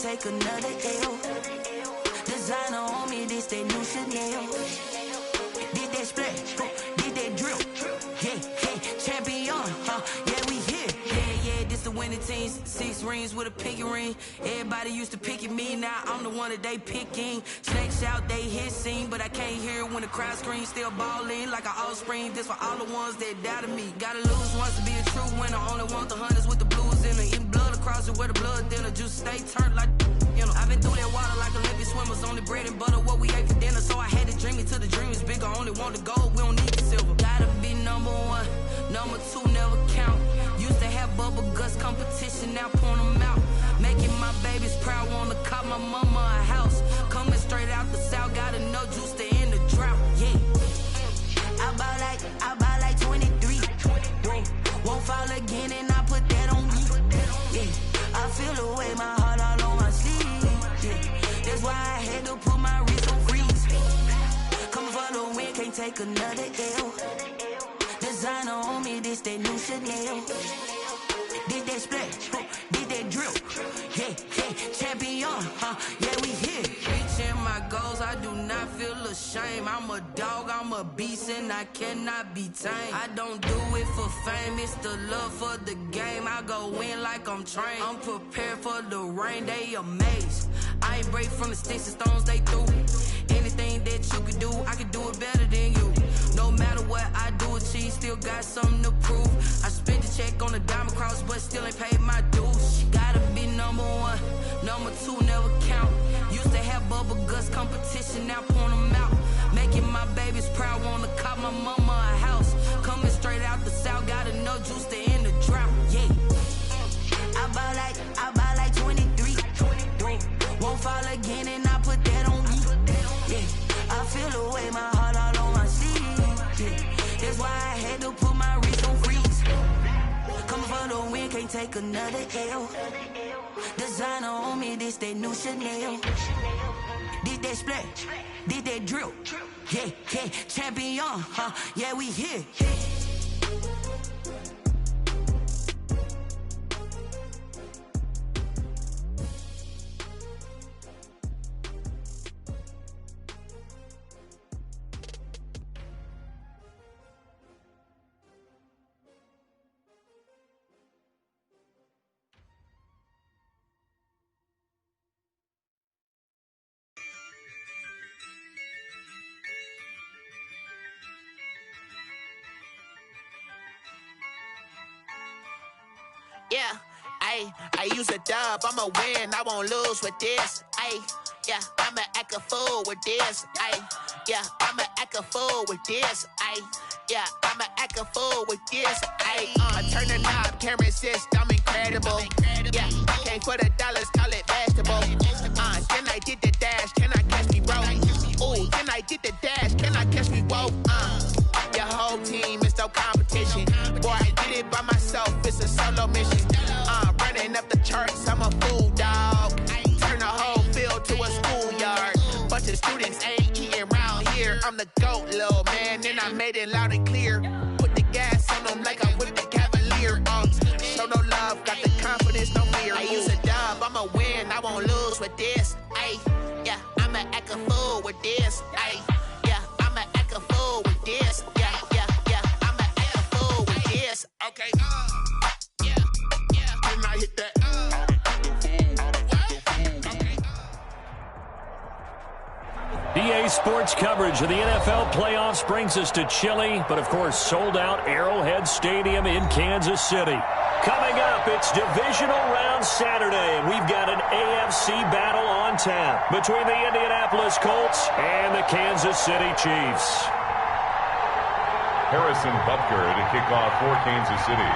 take another L. Designer on me, this that new Chanel. Did that splash, did that drill. Yeah, champion, yeah, we here. Yeah, this the winning teams. 6 rings with a pinky ring. Everybody used to pick at me, now I'm the one that they picking. Snakes shout, they hit scene, but I can't hear when the crowd screams. Still ballin' like an offspring. This for all the ones that doubted me. Gotta lose once to be a true winner. Only want the hunters with the blues in it. Eating blood across it where the blood thinner. Juice stay turned like you know. I've been through that water like Olympic swimmers. Only bread and butter what we ate for dinner. So I had to dream it till the dream is bigger. Only want the gold, we don't need the silver. Gotta be number 1, number 2 never count. Used to have bubble guts competition, now point them out. Making my babies proud, wanna cop my mama a house. Coming straight out the south, gotta know juice to end the drought. Yeah, I buy like 23. Won't fall again and I put that on me. Yeah, I feel the way, my heart all on my sleeve. Yeah, that's why I had to put my wrist on freeze. Coming for the win, can't take another L. Designer on me, this that new Chanel. Did that splash, did that drill. Yeah, champion, yeah, we here. Reaching my goals, I do not feel ashamed. I'm a dog, I'm a beast, and I cannot be tamed. I don't do it for fame, it's the love for the game. I go in like I'm trained. I'm prepared for the rain, they amazed. I ain't break from the sticks and stones they threw. Anything that you could do, I could do it better than you. No matter what I do, achieve, still got something to prove. I spent the check on the diamond cross, but still ain't paid my dues. Gotta be number 1, number 2 never count. Used to have bubble guts competition, now point them out. Making my babies proud, wanna cop my mama a house. Coming straight out the south, gotta know juice to end the drought. Yeah, I buy like 23. Won't fall again and I put that on me. Yeah, I feel the way, my heart all on my sleeve. Yeah, that's why I had to put my wrist on freeze. Coming for the win, can't take another L. Designer on me, this that new Chanel. Did that splash, did that drill. Yeah, champion, yeah, we here. Yeah, I use a dub, I'ma win, I won't lose with this. Yeah, I'ma act a fool with this. Yeah, I'ma act a fool with this. Yeah, I'ma act a fool with this. I turn the knob, can't resist, I'm incredible. Yeah, came for the dollars, call it vegetable. Then I did the dash, can I catch me roll? Ooh, then I did the dash, can I catch me roll? Your whole team is no competition. Boy, I did it by myself, it's a solo mission. Running up the charts, I'm a fool, dog. Turn the whole field to a schoolyard. Bunch of students ain't eating round here. I'm the GOAT, little man, and I made it loud and clear. Put the gas on them like I'm with the Cavalier. Show no love, got the confidence, no fear. I use a dub, I'ma win, I won't lose with this. Yeah, I'ma act a fool with this. Yeah, I'ma act a fool with this. Yeah, I'ma act a fool with this. Okay, yeah, then I hit that. EA Sports coverage of the NFL playoffs brings us to chilly, but of course sold out Arrowhead Stadium in Kansas City. Coming up, it's divisional round Saturday, and we've got an AFC battle on tap between the Indianapolis Colts and the Kansas City Chiefs. Harrison Butker to kick off for Kansas City.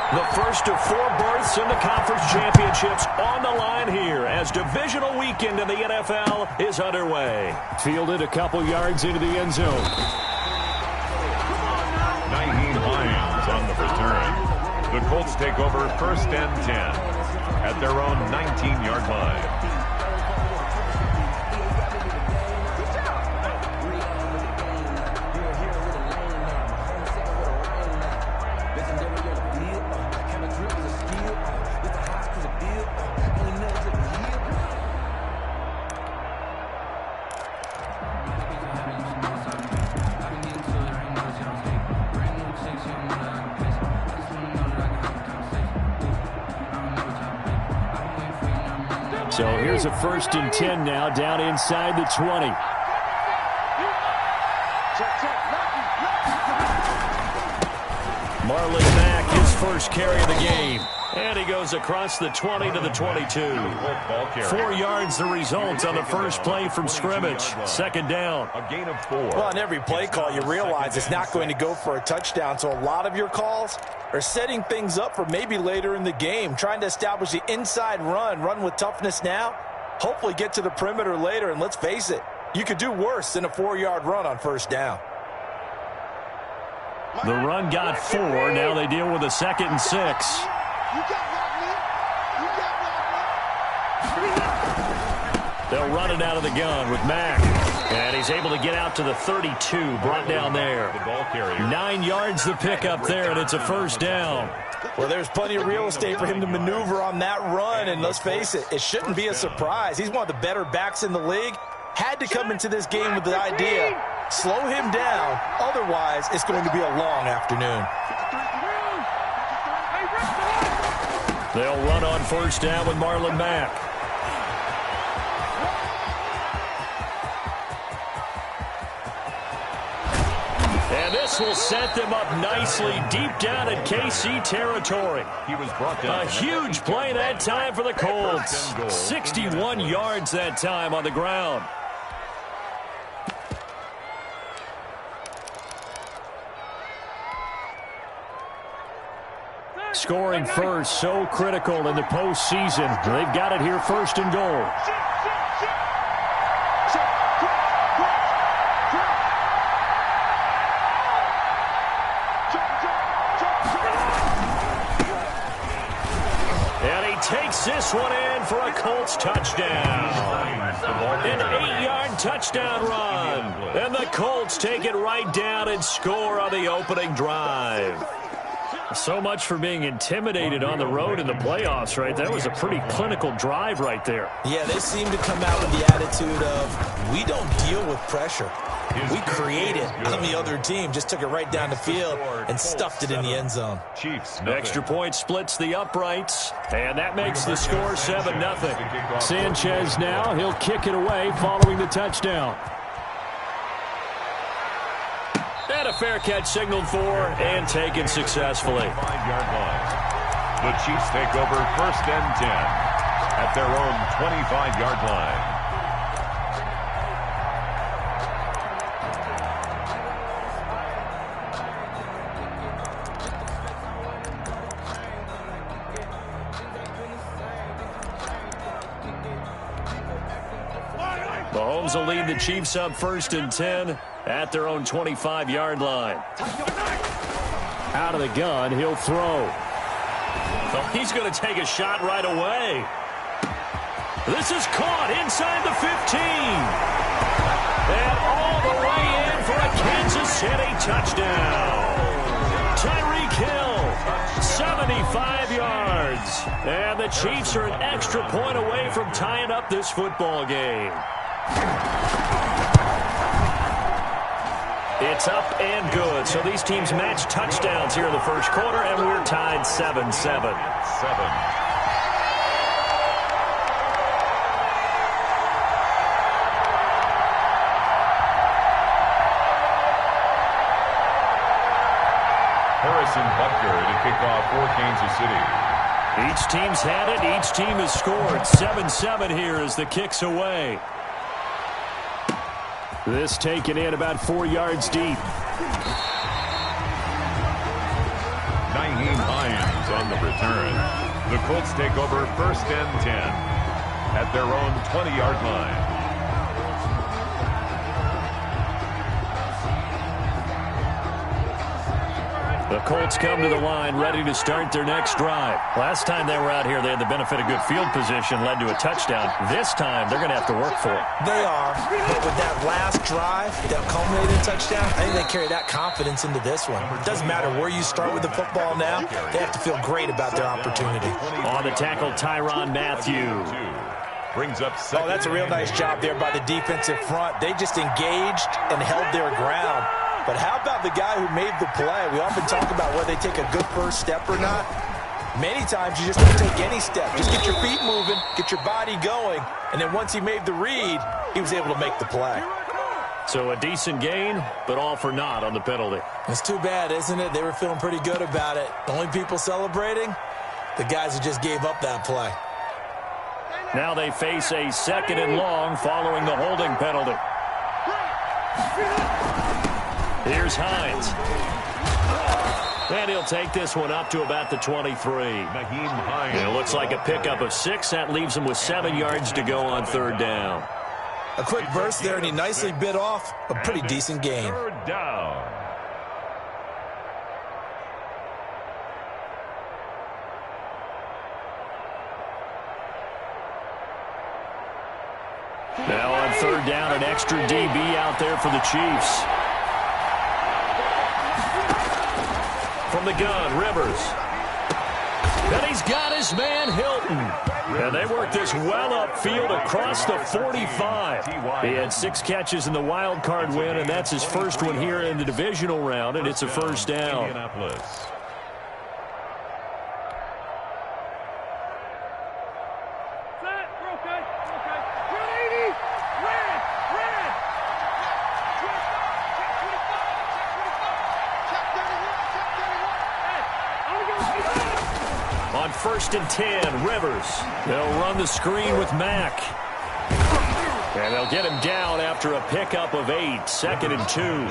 The first of 4 berths in the conference championships on the line here as divisional weekend in the NFL is underway. Fielded a couple yards into the end zone. Nyheim Hines on the return. The Colts take over 1st and 10 at their own 19-yard line. So here's a 1st and 10 now, down inside the 20. Marlon Mack, his first carry of the game. And he goes across the 20 to the 22. 4 yards the result on the first play from scrimmage. 2nd down. A gain of 4. Well, on every play call, you realize it's not going to go for a touchdown. So a lot of your calls are setting things up for maybe later in the game, trying to establish the inside run with toughness now, hopefully get to the perimeter later. And let's face it, you could do worse than a 4-yard run on 1st down. The run got 4. Now they deal with a 2nd and 6. They'll run it out of the gun with Mack. And he's able to get out to the 32, brought down there. 9 yards the pickup there, and it's a 1st down. Well, there's plenty of real estate for him to maneuver on that run, and let's face it, it shouldn't be a surprise. He's one of the better backs in the league. Had to come into this game with the idea, slow him down, otherwise it's going to be a long afternoon. They'll run on 1st down with Marlon Mack. And this will set them up nicely deep down in KC territory. He was brought down. A huge play that time for the Colts. 61 yards that time on the ground. Scoring first, so critical in the postseason. They've got it here, 1st and goal. And he takes this one in for a Colts touchdown. An 8-yard touchdown run. And the Colts take it right down and score on the opening drive. So much for being intimidated on the road in the playoffs, right? That was a pretty clinical drive right there. Yeah, they seem to come out with the attitude of, we don't deal with pressure. We create it on the other team. Just took it right down the field and stuffed it in the end zone. Extra point splits the uprights, and that makes the score 7-0. Sanchez now, he'll kick it away following the touchdown. And a fair catch signaled for and taken successfully. 5-yard line. The Chiefs take over 1st and 10 at their own 25-yard line. Mahomes will lead the Chiefs up 1st and 10 at their own 25-yard line. Out of the gun, he'll throw. Oh, he's going to take a shot right away. This is caught inside the 15. And all the way in for a Kansas City touchdown. Tyreek Hill, 75 yards. And the Chiefs are an extra point away from tying up this football game. It's up and good. So these teams match touchdowns here in the first quarter, and we're tied 7-7. Harrison Butker to kick off for Kansas City. Each team's had it. Each team has scored. 7-7 here as the kick's away. This taken in about 4 yards deep. Nyheim Hines on the return. The Colts take over 1st and 10 at their own 20-yard line. The Colts come to the line ready to start their next drive. Last time they were out here, they had the benefit of good field position, led to a touchdown. This time, they're going to have to work for it. They are, but with that last drive that culminated in touchdown, I think they carry that confidence into this one. It doesn't matter where you start with the football now. They have to feel great about their opportunity. On the tackle, Tyrann Mathieu. Brings up that's a real nice job there by the defensive front. They just engaged and held their ground. But how about the guy who made the play? We often talk about whether they take a good first step or not. Many times you just don't take any step. Just get your feet moving, get your body going, and then once he made the read, he was able to make the play. So a decent gain, but all for naught on the penalty. It's too bad, isn't it? They were feeling pretty good about it. The only people celebrating, the guys who just gave up that play. Now they face a 2nd and long following the holding penalty. Here's Hines. And he'll take this one up to about the 23. It looks like a pickup of 6. That leaves him with 7 yards to go on 3rd down. A quick burst there, and he nicely bit off a pretty decent gain. 3rd down. Now on 3rd down, an extra DB out there for the Chiefs. From the gun, Rivers. And he's got his man, Hilton. And they work this well upfield across the 45. He had 6 catches in the wild card win, and that's his first one here in the divisional round, and it's a 1st down. On 1st and 10, Rivers. They'll run the screen with Mack. And they'll get him down after a pickup of 8. 2nd and 2.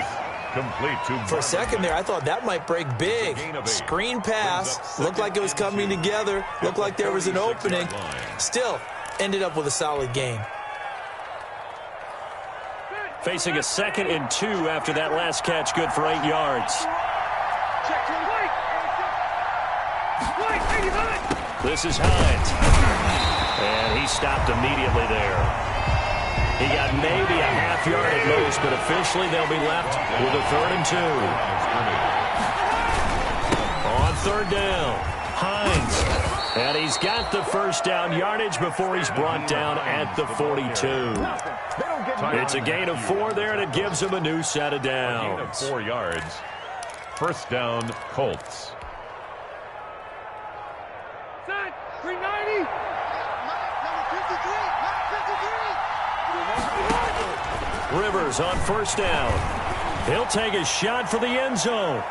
Complete to For a second there, I thought that might break big. Screen pass. Looked like it was coming together. Looked like there was an opening. Still, ended up with a solid gain. Facing a 2nd and 2 after that last catch, good for 8 yards. This is Hines. And he stopped immediately there. He got maybe a half yard at most, but officially they'll be left with a 3rd and 2. On 3rd down, Hines. And he's got the 1st down yardage before he's brought down at the 42. It's a gain of 4 there, and it gives him a new set of downs. 4 yards. 1st down, Colts. 390. Rivers on 1st down. He'll take a shot for the end zone.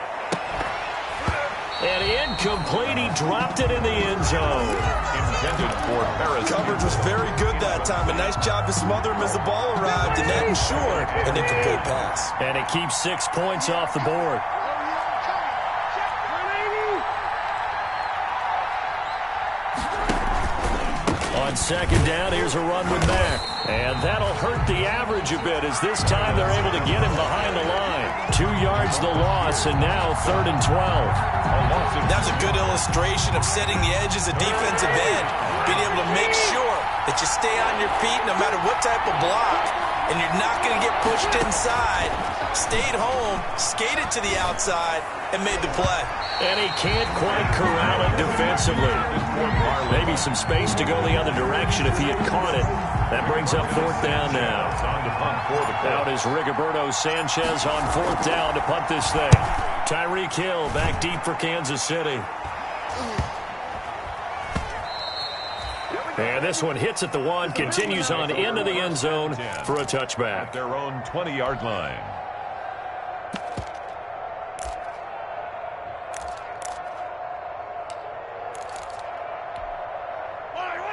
And incomplete. He dropped it in the end zone. Intended for Paris. Coverage was very good that time. A nice job to smother him as the ball arrived, and that ensured an incomplete pass. And it keeps 6 points off the board. On 2nd down, here's a run with Mack. And that'll hurt the average a bit, as this time they're able to get him behind the line. 2 yards the loss, and now 3rd and 12. That's a good illustration of setting the edge as a defensive end. Being able to make sure that you stay on your feet no matter what type of block, and you're not going to get pushed inside. Stayed home, skated to the outside, and made the play. And he can't quite corral it defensively. Maybe some space to go the other direction if he had caught it. That brings up 4th down now. Out is Rigoberto Sanchez on 4th down to punt this thing. Tyreek Hill back deep for Kansas City. And this one hits at the 1, continues on into the end zone for a touchback. At their own 20-yard line.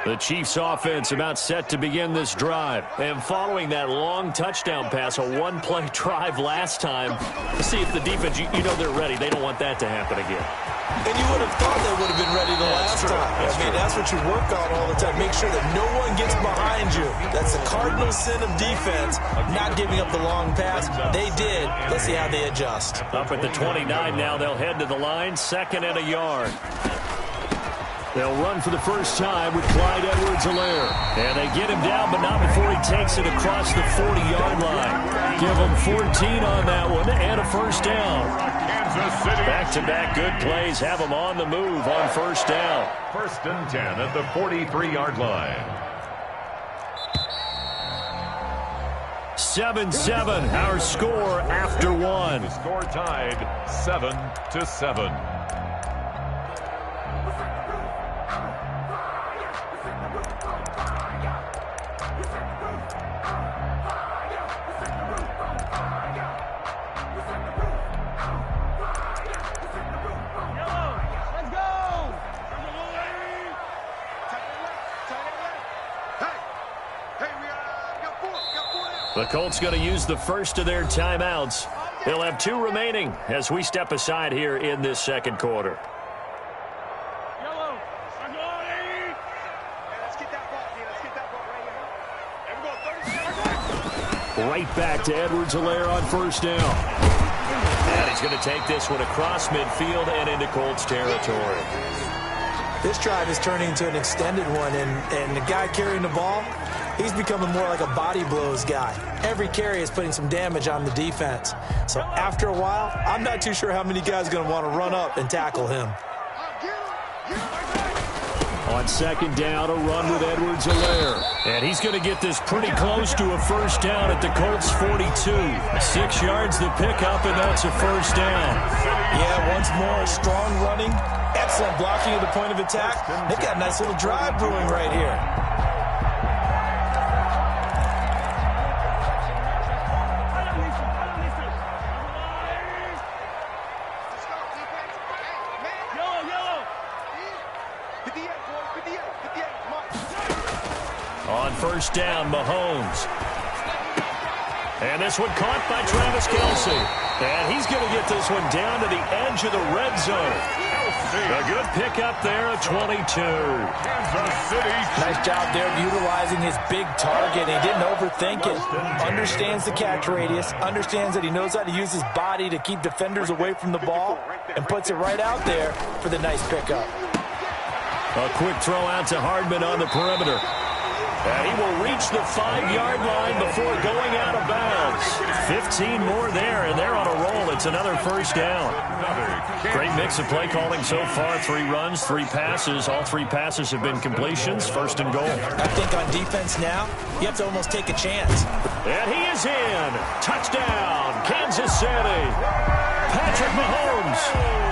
The Chiefs offense about set to begin this drive. And following that long touchdown pass, a one-play drive last time, see if the defense, you know they're ready. They don't want that to happen again. And you would have thought they would have been ready the last time. That's what you work on all the time. Make sure that no one gets behind you. That's the cardinal sin of defense, not giving up the long pass. They did. Let's see how they adjust. Up at the 29 now, they'll head to the line, 2nd and a yard. They'll run for the first time with Clyde Edwards-Helaire. And they get him down, but not before he takes it across the 40-yard line. Give him 14 on that one and a 1st down. Back-to-back good plays have him on the move on 1st down. 1st and 10 at the 43-yard line. 7-7, our score after 1. The score tied 7-7. The Colts going to use the first of their timeouts. They'll have 2 remaining as we step aside here in this second quarter. Right back to Edwards-Helaire on first down. And he's going to take this one across midfield and into Colts territory. This drive is turning into an extended one, and the guy carrying the ball, he's becoming more like a body blows guy. Every carry is putting some damage on the defense. So after a while, I'm not too sure how many guys are going to want to run up and tackle him. On second down, a run with Edwards-Helaire. And he's going to get this pretty close to a first down at the Colts 42. 6 yards the pickup, and that's a first down. Yeah, once more, strong running, excellent blocking at the point of attack. They've got a nice little drive brewing right here. On first down, Mahomes. And this one caught by Travis Kelce. And he's going to get this one down to the edge of the red zone. A good pickup there at 22. Nice job there of utilizing his big target. He didn't overthink it. Understands the catch radius. Understands that he knows how to use his body to keep defenders away from the ball. And puts it right out there for the nice pickup. A quick throw out to Hardman on the perimeter. And he will reach the 5-yard line before going out of bounds. 15 more there, and they're on a roll. It's another first down. Great mix of play calling so far. 3 runs, 3 passes. All 3 passes have been completions. First and goal. I think on defense now, you have to almost take a chance. And he is in. Touchdown, Kansas City. Patrick Mahomes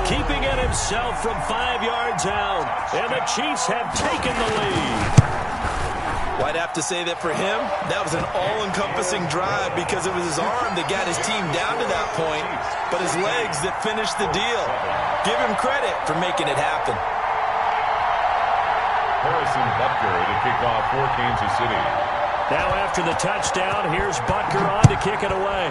keeping it himself from 5 yards out. And the Chiefs have taken the lead. Well, I'd have to say that for him, that was an all-encompassing drive because it was his arm that got his team down to that point, but his legs that finished the deal. Give him credit for making it happen. Harrison Butker to kick off for Kansas City. Now after the touchdown, here's Butker on to kick it away.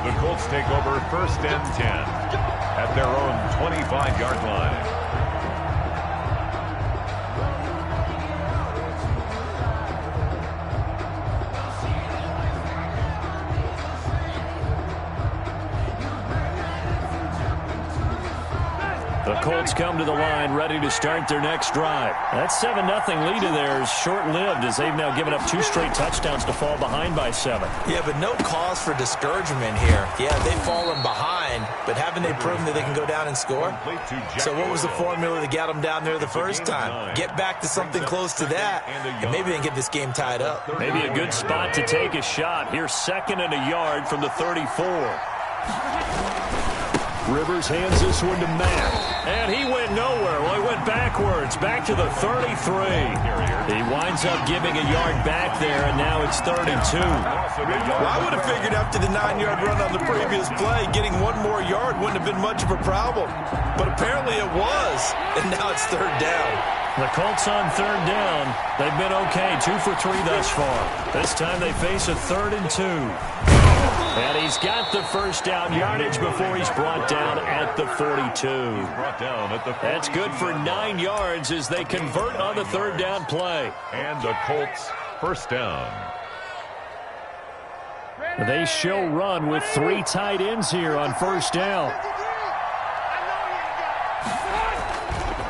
The Colts take over first and 10 at their own 25-yard line. The Colts come to the line, ready to start their next drive. That 7-0 lead of theirs short-lived as they've now given up 2 straight touchdowns to fall behind by 7. Yeah, but no cause for discouragement here. Yeah, they've fallen behind, but haven't they proven that they can go down and score? So what was the formula that got them down there the first time? Get back to something close to that, and maybe they can get this game tied up. Maybe a good spot to take a shot. Here's 2nd and a yard from the 34. Rivers hands this one to Mack. And he went nowhere. Well, he went backwards, back to the 33. He winds up giving a yard back there, and now it's 32. Well, I would have figured after the 9-yard run on the previous play, getting 1 more yard wouldn't have been much of a problem. But apparently it was, and now it's 3rd down. The Colts on 3rd down. They've been okay, 2 for 3 thus far. This time they face a 3rd and 2. And he's got the first down yardage before he's brought down at the 42. That's good for 9 yards as they convert on the 3rd down play. And the Colts first down. They show run with 3 tight ends here on first down.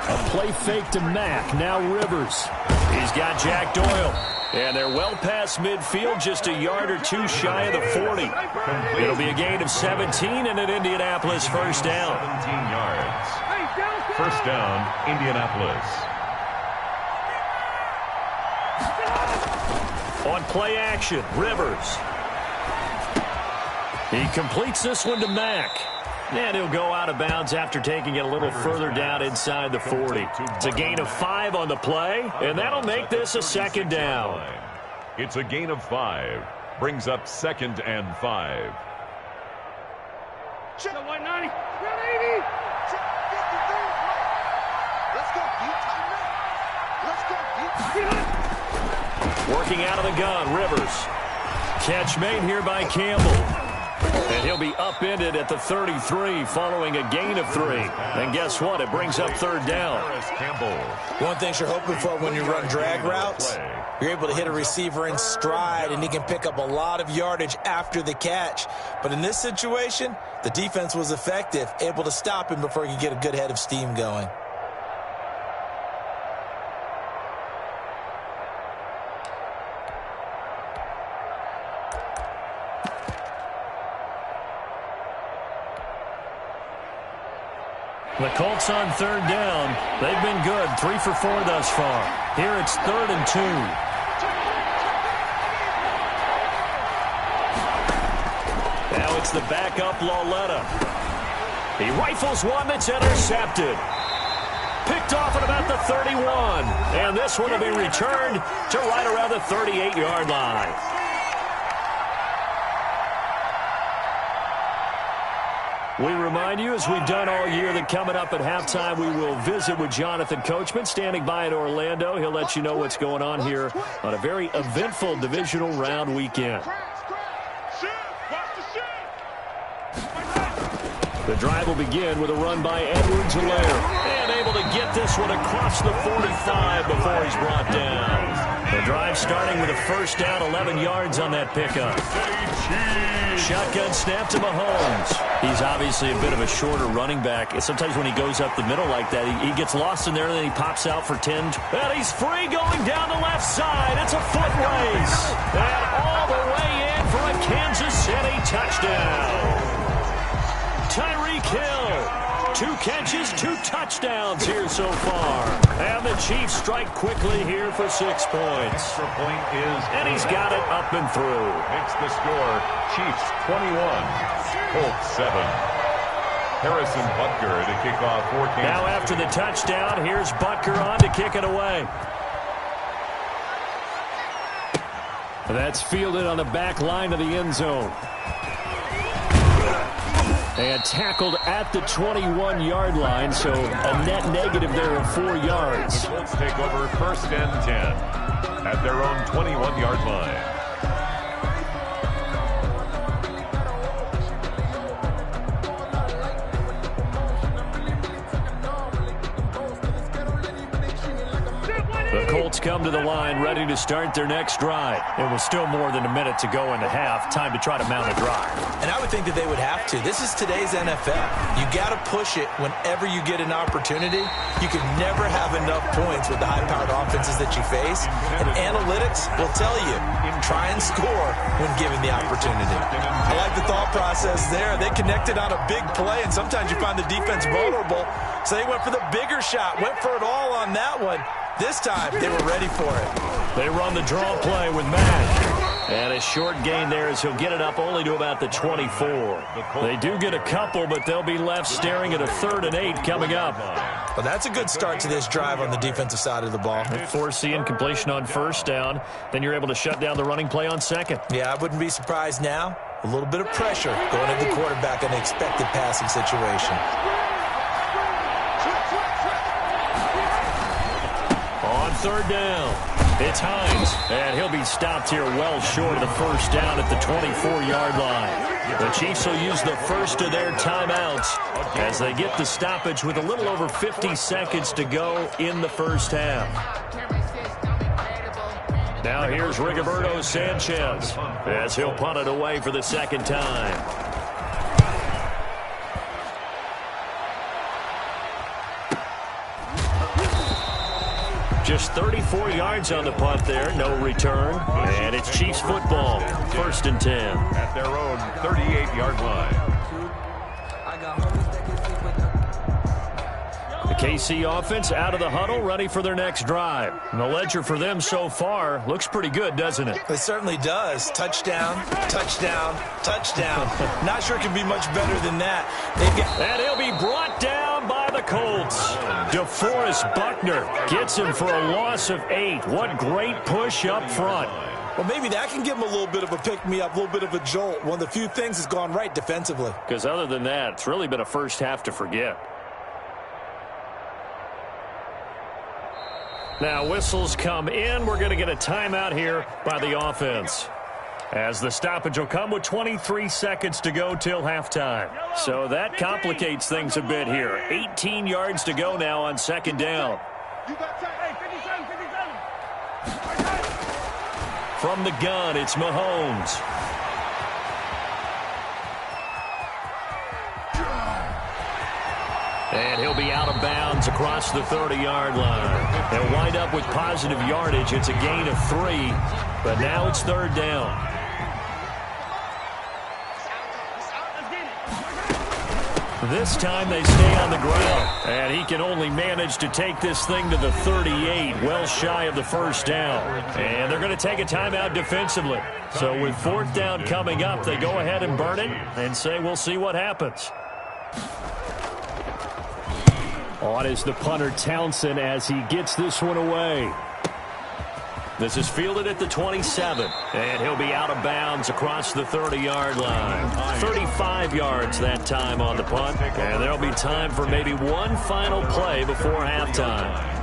A play fake to Mack. Now Rivers. He's got Jack Doyle. And they're well past midfield, just a yard or 2 shy of the 40. It'll be a gain of 17 and an Indianapolis first down. 17 yards. First down, Indianapolis. On play action, Rivers. He completes this one to Mack. And he'll go out of bounds after taking it a little further down inside the 40. It's a gain of 5 on the play, and that'll make this a 2nd down. It's a gain of 5. Brings up 2nd and 5. Check the 190. 180. Let's go, working out of the gun. Rivers. Catch made here by Campbell. And he'll be upended at the 33 following a gain of 3. And guess what? It brings up third down. One thing you're hoping for when you run drag routes, you're able to hit a receiver in stride, and he can pick up a lot of yardage after the catch. But in this situation, the defense was effective, able to stop him before he could get a good head of steam going. The Colts on third down. They've been good, 3 for 4 thus far. Here it's 3rd and 2. Now it's the backup Lauletta. He rifles one that's intercepted. Picked off at about the 31. And this one will be returned to right around the 38-yard line. We remind you, as we've done all year, that coming up at halftime, we will visit with Jonathan Coachman, standing by in Orlando. He'll let you know what's going on here on a very eventful divisional round weekend. The drive will begin with a run by Edwards-Helaire. And able to get this one across the 45 before he's brought down. The drive starting with a first down, 11 yards on that pickup. Shotgun snap to Mahomes. He's obviously a bit of a shorter running back. Sometimes when he goes up the middle like that, he gets lost in there, and then he pops out for 10. And he's free going down the left side. It's a foot race. And all the way in for a Kansas City touchdown. Tyreek Hill. 2 catches, 2 touchdowns here so far. And the Chiefs strike quickly here for 6 points. Extra point is, and he's got it up and through. Makes the score Chiefs 21, Colts 7. Harrison Butker to kick off for Kansas. Now after the touchdown, here's Butker on to kick it away. That's fielded on the back line of the end zone. And tackled at the 21-yard line, so a net negative there of 4 yards. The Colts take over 1st and 10 at their own 21-yard line. The Colts come to the line ready to start their next drive. It was still more than a minute to go in the half. Time to try to mount a drive. And I would think that they would have to. This is today's NFL. You got to push it whenever you get an opportunity. You can never have enough points with the high-powered offenses that you face. And analytics will tell you, try and score when given the opportunity. I like the thought process there. They connected on a big play, and sometimes you find the defense vulnerable. So they went for the bigger shot, went for it all on that one. This time, they were ready for it. They run the draw play with Mack. And a short gain there as he'll get it up only to about the 24. They do get a couple, but they'll be left staring at a 3rd and 8 coming up. Well, that's a good start to this drive on the defensitive side of the ball. Force the incompletion on first down. Then you're able to shut down the running play on second. Yeah, I wouldn't be surprised now. A little bit of pressure going at the quarterback in an expected passing situation. On 3rd down, it's Hines, and he'll be stopped here well short of the first down at the 24-yard line. The Chiefs will use the first of their timeouts as they get the stoppage with a little over 50 seconds to go in the first half. Now here's Rigoberto Sanchez as he'll punt it away for the 2nd time. Just 34 yards on the punt there, no return. And it's Chiefs football, 1st and 10. At their own 38-yard line. The KC offense out of the huddle, ready for their next drive. And the ledger for them so far looks pretty good, doesn't it? It certainly does. Touchdown, touchdown, touchdown. Not sure it can be much better than that. And he'll be brought down by the Colts. DeForest Buckner gets him for a loss of 8. What great push up front. Well, maybe that can give him a little bit of a pick-me-up, a little bit of a jolt. One of the few things that's gone right defensively. Because other than that, it's really been a first half to forget. Now whistles come in. We're going to get a timeout here by the offense, as the stoppage will come with 23 seconds to go till halftime. So that complicates things a bit here. 18 yards to go now on second down. From the gun, it's Mahomes. And he'll be out of bounds across the 30-yard line. They'll wind up with positive yardage. It's a gain of 3, but now it's third down. This time they stay on the ground, and he can only manage to take this thing to the 38, well shy of the first down. And they're going to take a timeout defensively. So with fourth down coming up, they go ahead and burn it and say we'll see what happens. On is the punter Townsend as he gets this one away. This is fielded at the 27, and he'll be out of bounds across the 30-yard line. 35 yards that time on the punt, and there'll be time for maybe one final play before halftime.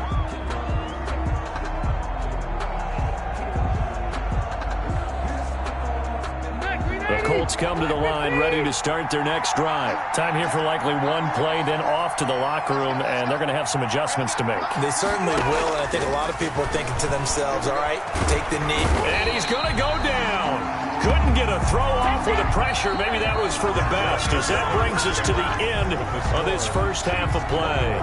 The Colts come to the line ready to start their next drive. Time here for likely one play, then off to the locker room, and they're going to have some adjustments to make. They certainly will, and I think a lot of people are thinking to themselves, all right, take the knee. And he's going to go down. Couldn't get a throw off with the pressure. Maybe that was for the best, as that brings us to the end of this first half of play.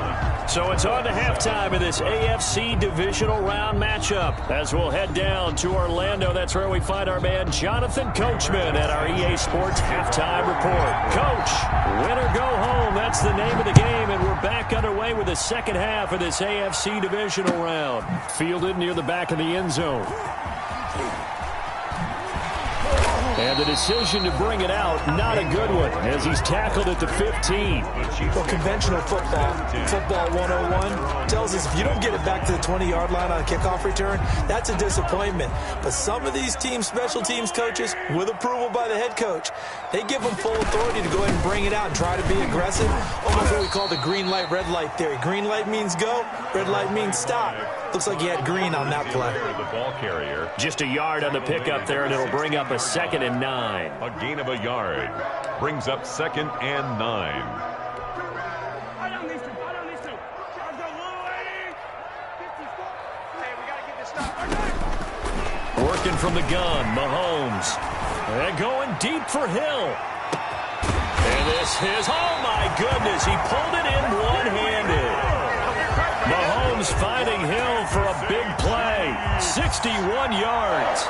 So it's on to halftime of this AFC divisional round matchup as we'll head down to Orlando. That's where we find our man Jonathan Coachman at our EA Sports Halftime Report. Coach, win or go home, that's the name of the game, and we're back underway with the second half of this AFC divisional round. Fielded near the back of the end zone. And the decision to bring it out, not a good one, as he's tackled at the 15. Well, conventional football 101, tells us if you don't get it back to the 20-yard line on a kickoff return, that's a disappointment. But some of these teams, special teams coaches, with approval by the head coach, they give them full authority to go ahead and bring it out and try to be aggressive. Almost what we call the green light, red light theory. Green light means go, red light means stop. Looks like he had green on that play. The ball carrier. Just a yard on the pickup there, and it'll bring up a 2nd and 9. A gain of a yard. Brings up 2nd and 9. Working from the gun, Mahomes. And going deep for Hill. And this is, oh my goodness, he pulled it in one-handed. Mahomes finding Hill for a big play. 61 yards.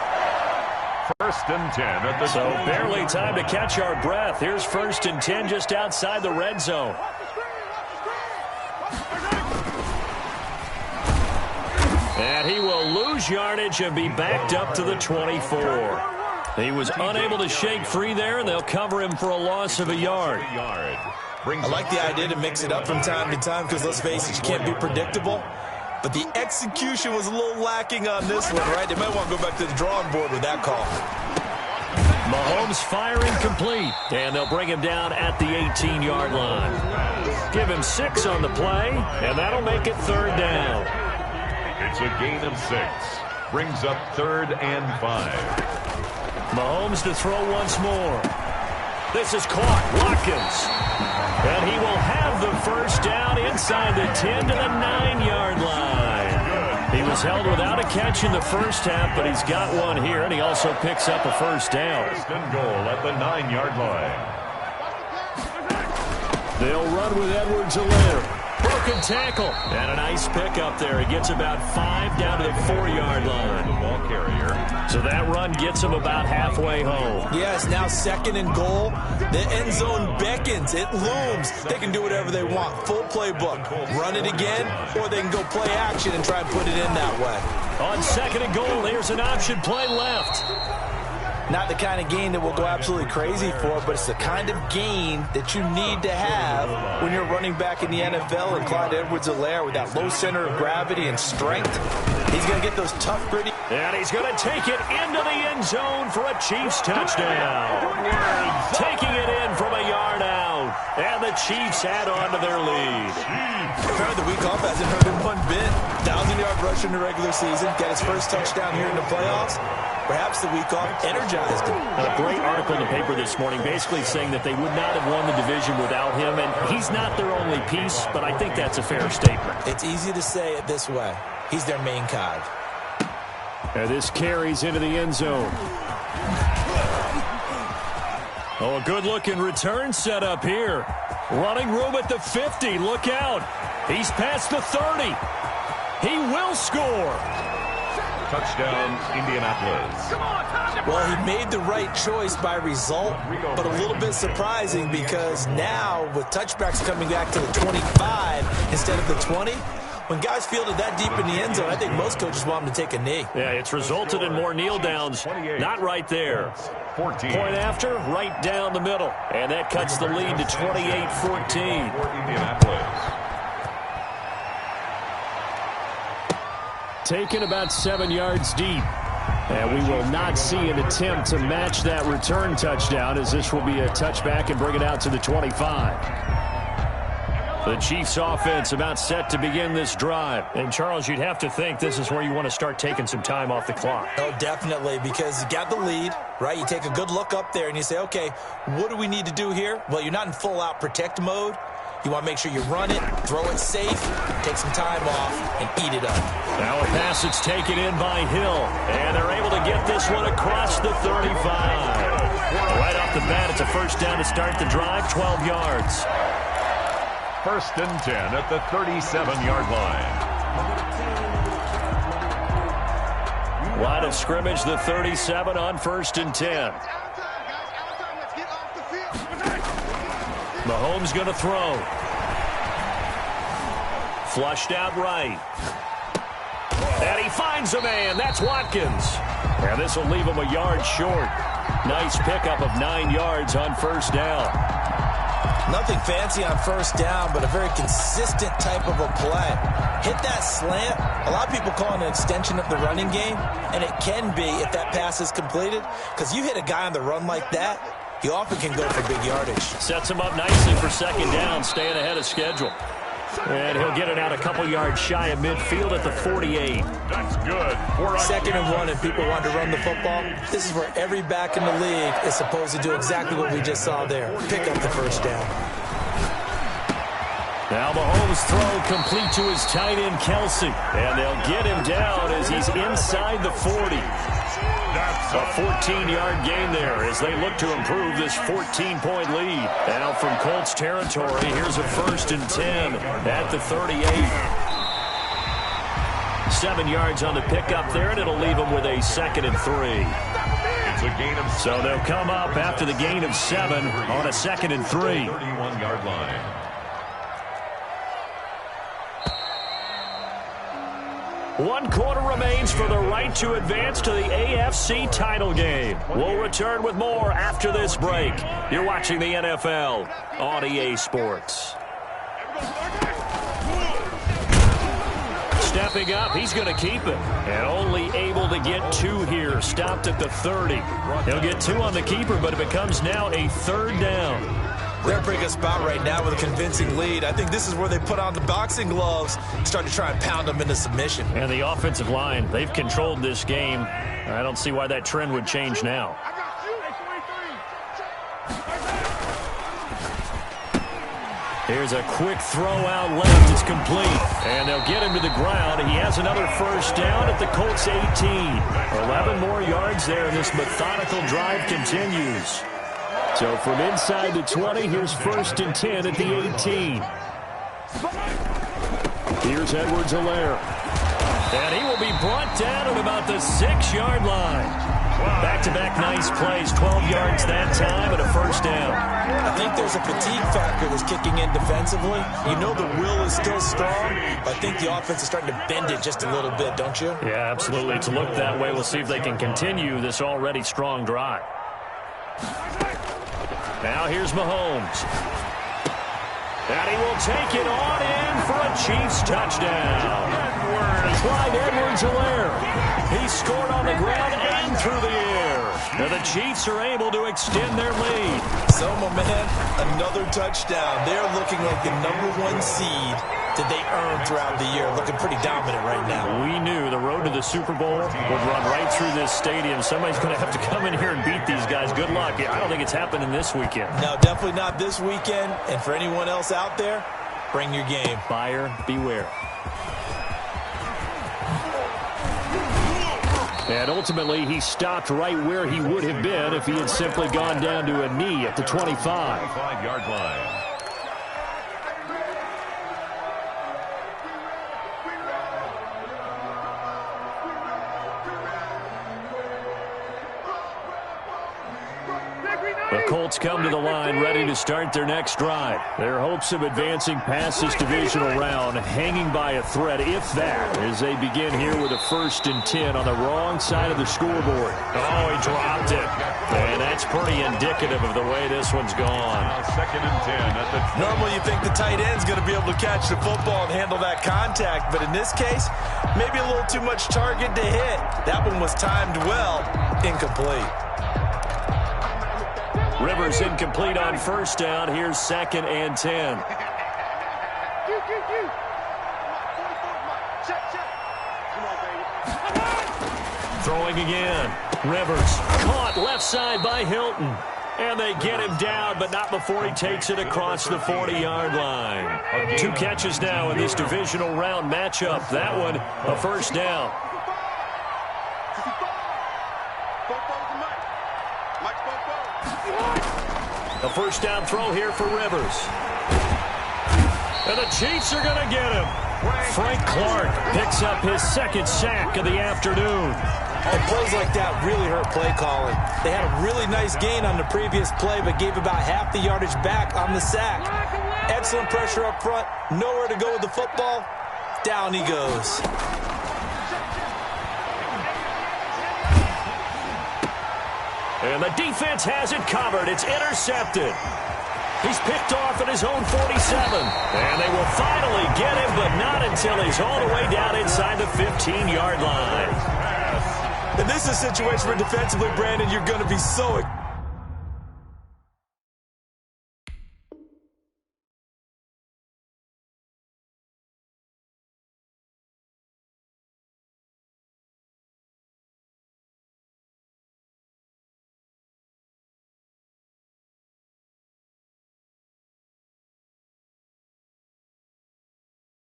1st and 10 at the So barely time to catch our breath. Here's 1st and 10 just outside the red zone. And he will lose yardage and be backed up to the 24. He was unable to shake free there, and they'll cover him for a loss of a yard. I like the idea to mix it up from time to time because, let's face it, you can't be predictable. But the execution was a little lacking on this one, right? They might want to go back to the drawing board with that call. Mahomes firing complete, and they'll bring him down at the 18-yard line. Give him 6 on the play, and that'll make it 3rd down. It's a gain of 6. Brings up 3rd and 5. Mahomes to throw once more. This is caught. Watkins. And he will have the first down inside the 10 to the 9-yard line. He was held without a catch in the first half, but he's got one here, and he also picks up a first down. 1st and goal at the 9-yard line. They'll run with Edwards-Helaire. Broken tackle. And a nice pickup there. He gets about 5 down to the 4-yard line. The ball carrier. So that run gets him about halfway home. Yes, now 2nd and goal. The end zone beckons. It looms. They can do whatever they want. Full playbook. Run it again, or they can go play action and try and put it in that way. On 2nd and goal, here's an option play left. Not the kind of gain that we'll go absolutely crazy for, but it's the kind of gain that you need to have when you're running back in the NFL, and Clyde Edwards-Helaire with that low center of gravity and strength. He's going to get those tough, gritty. And he's going to take it into the end zone for a Chiefs touchdown. Taking it in from a yard out. And the Chiefs add on to their lead. apparently the week off hasn't hurt him one bit. 1,000-yard rush in the regular season, got his first touchdown here in the playoffs. Perhaps the week off energized him. A great article in the paper this morning basically saying that they would not have won the division without him, and he's not their only piece, but I think that's a fair statement. It's easy to say it this way. He's their main cog. And this carries into the end zone. Oh, a good-looking return set up here. Running room at the 50. Look out. He's past the 30. He will score. Touchdown, Indianapolis. Well, he made the right choice by result, but a little bit surprising because now with touchbacks coming back to the 25 instead of the 20, when guys fielded that deep in the end zone, I think most coaches want them to take a knee. Yeah, it's resulted in more kneel downs. Not right there. 14. Point after, right down the middle. And that cuts the lead to 28-14. Indianapolis. Taken about 7 yards deep. And we will not see an attempt to match that return touchdown, as this will be a touchback and bring it out to the 25. The Chiefs offense about set to begin this drive. And, Charles, you'd have to think this is where you want to start taking some time off the clock. Oh, definitely, because you got the lead, right? You take a good look up there and you say, okay, what do we need to do here? Well, you're not in full-out protect mode. You want to make sure you run it, throw it safe, take some time off, and eat it up. Now a pass that's taken in by Hill. And they're able to get this one across the 35. Right off the bat, it's a first down to start the drive, 12 yards. First and 10 at the 37-yard line. Line of scrimmage, the 37 on first and 10. Mahomes going to throw. Flushed out right. And he finds a man. That's Watkins. And this will leave him a yard short. Nice pickup of 9 yards on first down. Nothing fancy on first down, but a very consistent type of a play. Hit that slant. A lot of people call it an extension of the running game, and it can be if that pass is completed, because you hit a guy on the run like that, you often can go for big yardage. Sets him up nicely for second down, staying ahead of schedule. And he'll get it out a couple yards shy of midfield at the 48. That's good. 2nd and 1, and people want to run the football. This is where every back in the league is supposed to do exactly what we just saw there. Pick up the first down. Now Mahomes' throw complete to his tight end, Kelsey. And they'll get him down as he's inside the 40. A 14-yard gain there as they look to improve this 14-point lead. Now from Colts territory, here's a first and 10 at the 38. 7 yards on the pickup there, and it'll leave them with a 2nd and 3. It's a gain of 7. So they'll come up after the gain of 7 on a 2nd and 3. 31-yard line. One quarter remains for the right to advance to the AFC title game. We'll return with more after this break. You're watching the NFL on EA Sports. Stepping up, he's going to keep it. And only able to get 2 here. Stopped at the 30. He'll get 2 on the keeper, but it becomes now a 3rd down. They're a pretty good spot right now with a convincing lead. I think this is where they put on the boxing gloves and start to try and pound them into submission. And the offensive line, they've controlled this game. I don't see why that trend would change now. Here's a quick throw out left. It's complete. And they'll get him to the ground. He has another first down at the Colts 18. 11 more yards there, and this methodical drive continues. So from inside the 20, here's first and 10 at the 18. Here's Edwards-Helaire. And he will be brought down at about the 6-yard line. Back-to-back nice plays, 12 yards that time and a first down. I think there's a fatigue factor that's kicking in defensively. You know the will is still strong, but I think the offense is starting to bend it just a little bit, don't you? Yeah, absolutely. It's looked that way. We'll see if they can continue this already strong drive. Now here's Mahomes. And he will take it on in for a Chiefs touchdown. Clyde Edwards-Helaire. He scored on the ground and through the air. And the Chiefs are able to extend their lead. So, my man, another touchdown. They're looking like the #1 seed that they earned throughout the year. Looking pretty dominant right now. We knew the road to the Super Bowl would run right through this stadium. Somebody's going to have to come in here and beat these guys. Good luck. I don't think it's happening this weekend. No, definitely not this weekend. And for anyone else out there, bring your game. Buyer beware. And ultimately, he stopped right where he would have been if he had simply gone down to a knee at the 25. 5-yard line. The Colts come to the line ready to start their next drive. Their hopes of advancing past this divisional round hanging by a thread, if that, as they begin here with a 1st and 10 on the wrong side of the scoreboard. Oh, he dropped it. And that's pretty indicative of the way this one's gone. 2nd and 10. Normally you think the tight end's going to be able to catch the football and handle that contact, but in this case, maybe a little too much target to hit. That one was timed well, incomplete. Rivers incomplete on 1st down. Here's 2nd and 10. Throwing again. Rivers caught left side by Hilton. And they get him down, but not before he takes it across the 40-yard line. 2 catches now in this divisional round matchup. That one, a 1st down. A 1st down throw here for Rivers. And the Chiefs are going to get him. Frank Clark picks up his 2nd sack of the afternoon. And plays like that really hurt play calling. They had a really nice gain on the previous play, but gave about half the yardage back on the sack. Excellent pressure up front. Nowhere to go with the football. Down he goes. And the defense has it covered. It's intercepted. He's picked off at his own 47. And they will finally get him, but not until he's all the way down inside the 15-yard line. And this is a situation where defensively, Brandon, you're going to be so...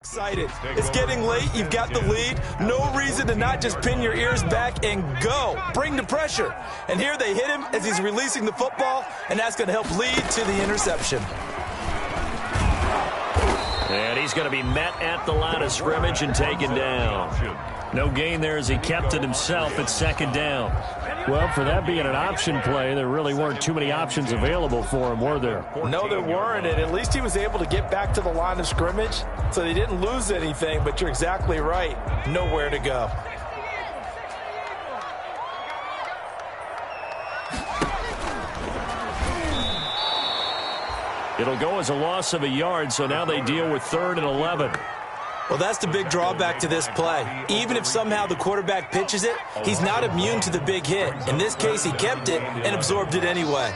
excited. It's getting late. You've got the lead. No reason to not just pin your ears back and go. Bring the pressure. And here they hit him as he's releasing the football, and that's going to help lead to the interception. And he's going to be met at the line of scrimmage and taken down. No gain there as he kept it himself at 2nd down. Well, for that being an option play, there really weren't too many options available for him, were there? No, there weren't, and at least he was able to get back to the line of scrimmage, so they didn't lose anything, but you're exactly right. Nowhere to go. It'll go as a loss of a yard, so now they deal with 3rd and 11. Well, that's the big drawback to this play. Even if somehow the quarterback pitches it, he's not immune to the big hit. In this case, he kept it and absorbed it anyway.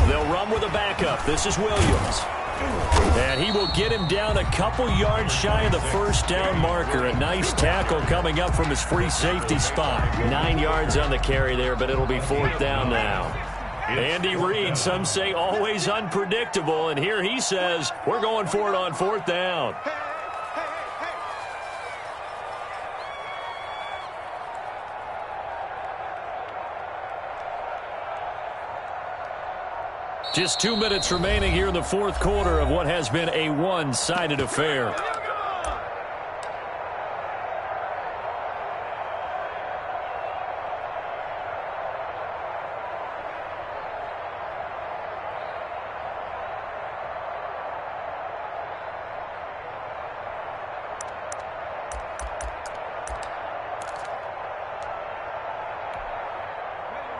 They'll run with a backup. This is Williams. And he will get him down a couple yards shy of the 1st down marker. A nice tackle coming up from his free safety spot. 9 yards on the carry there, but it'll be 4th down now. Andy Reid, some say always unpredictable, and here he says, we're going for it on 4th down. Just 2 minutes remaining here in the 4th quarter of what has been a one-sided affair.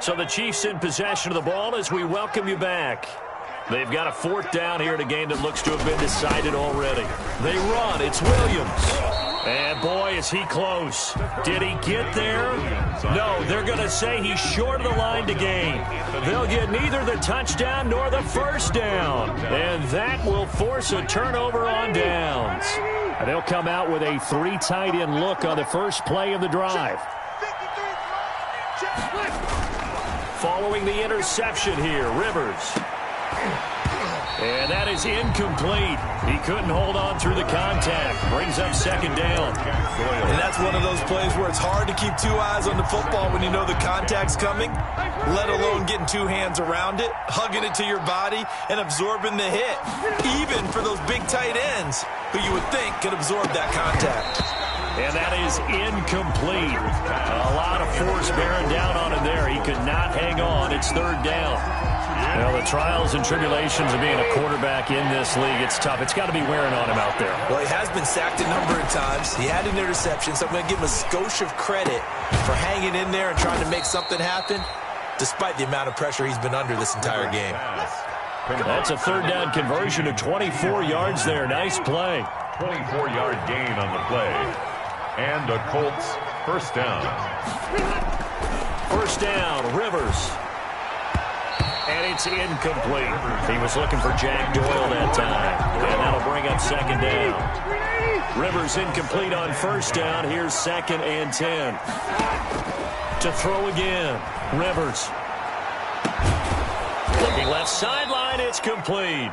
So the Chiefs in possession of the ball as we welcome you back. They've got a 4th down here in a game that looks to have been decided already. They run. It's Williams. And boy, is he close. Did he get there? No, they're going to say he's short of the line to gain. They'll get neither the touchdown nor the first down. And that will force a turnover on downs. And they'll come out with a 3 tight end look on the first play of the drive. Following the interception here, Rivers. And that is incomplete. He couldn't hold on through the contact. Brings up second down. And that's one of those plays where it's hard to keep 2 eyes on the football when you know the contact's coming, let alone getting 2 hands around it, hugging it to your body, and absorbing the hit, even for those big tight ends who you would think could absorb that contact. And that is incomplete. A lot of force bearing down on him there. He could not hang on. It's third down. Well, the trials and tribulations of being a quarterback in this league, it's tough. It's got to be wearing on him out there. Well, he has been sacked a number of times. He had an interception, so I'm going to give him a skosh of credit for hanging in there and trying to make something happen, despite the amount of pressure he's been under this entire game. That's a third down conversion of 24 yards there. Nice play. 24-yard gain on the play. And a Colts first down. First down, Rivers. And it's incomplete. He was looking for Jack Doyle that time. And that'll bring up second down. Rivers incomplete on first down. Here's 2nd and 10. To throw again. Rivers. Looking left sideline. It's complete.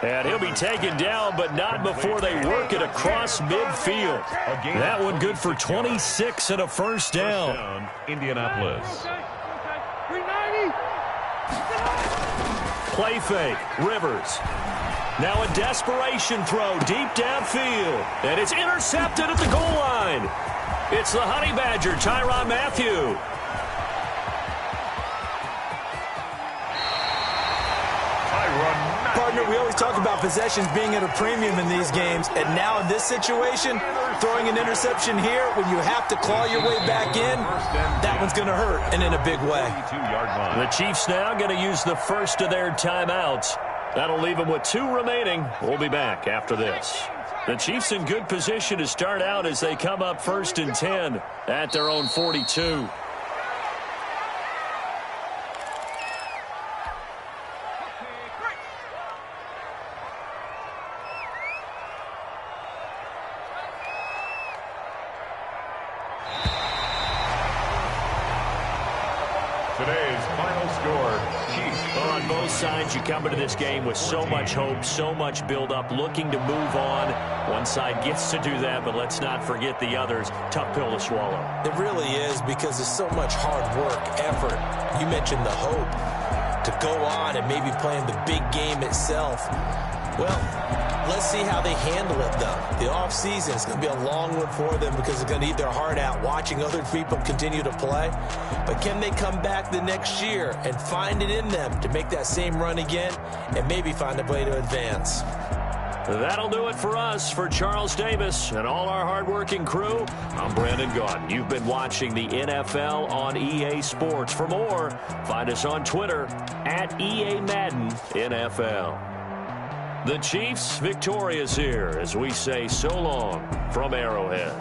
And he'll be taken down, but not before they work it across midfield. That one good for 26 and a first down. Indianapolis. Play fake. Rivers. Now a desperation throw deep downfield. And it's intercepted at the goal line. It's the Honey Badger, Tyrann Mathieu. Partner, we always talk about possessions being at a premium in these games, and now in this situation, throwing an interception here when you have to claw your way back in, that one's going to hurt, and in a big way. The Chiefs now going to use the first of their timeouts. That'll leave them with 2 remaining. We'll be back after this. The Chiefs in good position to start out as they come up 1st and 10 at their own 42. Today's final score, Chiefs. Well, on both sides, you come into this game with so much hope, so much build-up, looking to move on. One side gets to do that, but let's not forget the others. Tough pill to swallow. It really is, because there's so much hard work, effort. You mentioned the hope to go on and maybe playing the big game itself. Well, let's see how they handle it, though. The offseason is going to be a long one for them because they're going to eat their heart out watching other people continue to play. But can they come back the next year and find it in them to make that same run again and maybe find a way to advance? That'll do it for us. For Charles Davis and all our hardworking crew, I'm Brandon Gaudin. You've been watching the NFL on EA Sports. For more, find us on Twitter at EA Madden NFL. The Chiefs victorious here as we say so long from Arrowhead.